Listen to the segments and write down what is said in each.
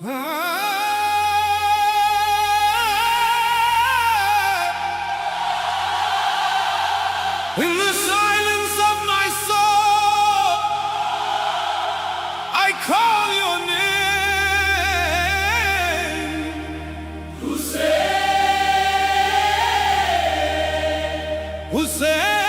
In the silence of my soul, I call your name, Hussain, Hussain.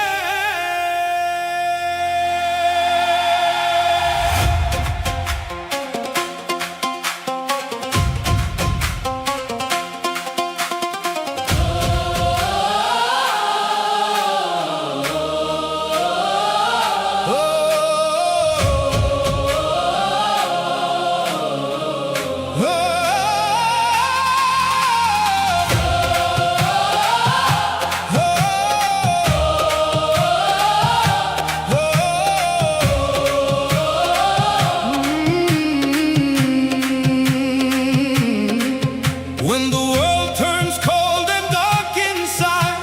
When the world turns cold and dark inside,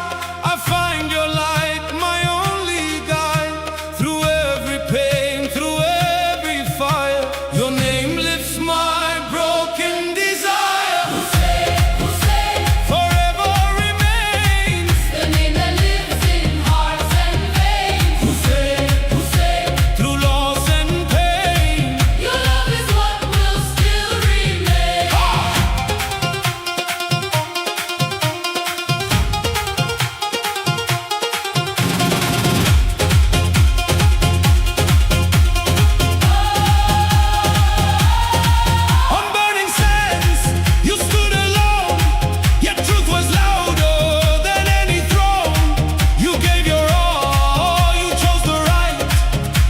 I find your light, my only guide. Through every pain, through every fire, your name lifts my broken desire. Hussain, Hussain, Forever remains the name that lives in hearts and veins. Hussain, Hussain, through loss and pain. your love is what will still remain. On burning sands, you stood alone, yet truth was louder than any throne. You gave your all, you chose the right,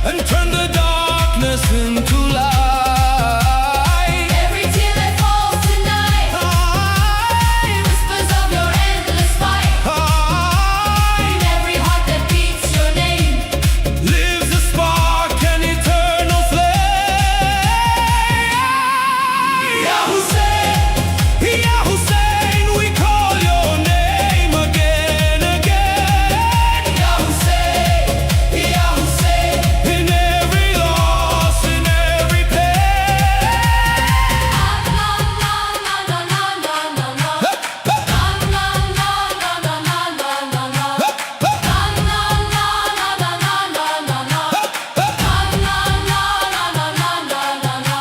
and turned the darkness into light. Every tear that falls tonight whispers of your endless fight. In every heart that beats your name, Lives a spark, an eternal flame. Ya Hussain, Ya Hussain, we call your name again, again. Ya Hussain, Ya Hussain. In every loss, in every pain. Na na na na na na na na. Na na na na na na na na na. Na na na na na na na na na. Na na na na na na na na.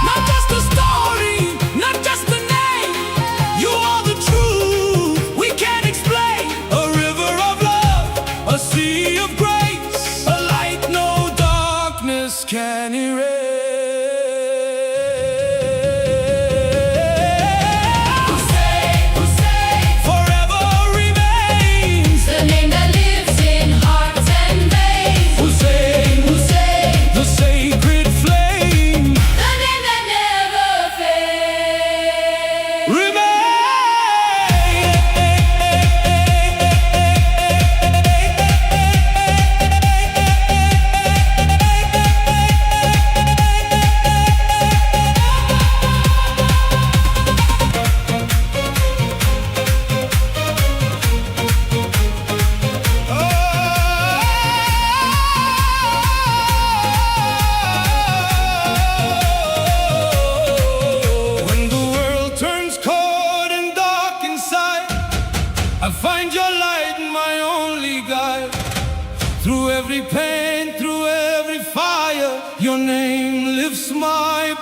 Not just a story, not just a name. You are the truth we can't explain. A river of love, a sea of grace, a light no darkness can erase. Hussain, Hussain, Forever remains the name that lives in hearts and veins. Hussain, Hussain, the sacred flame. the name that never fades. When the world turns cold and dark inside, I find your light, my only guide. Through every pain, through every fire, your name lifts my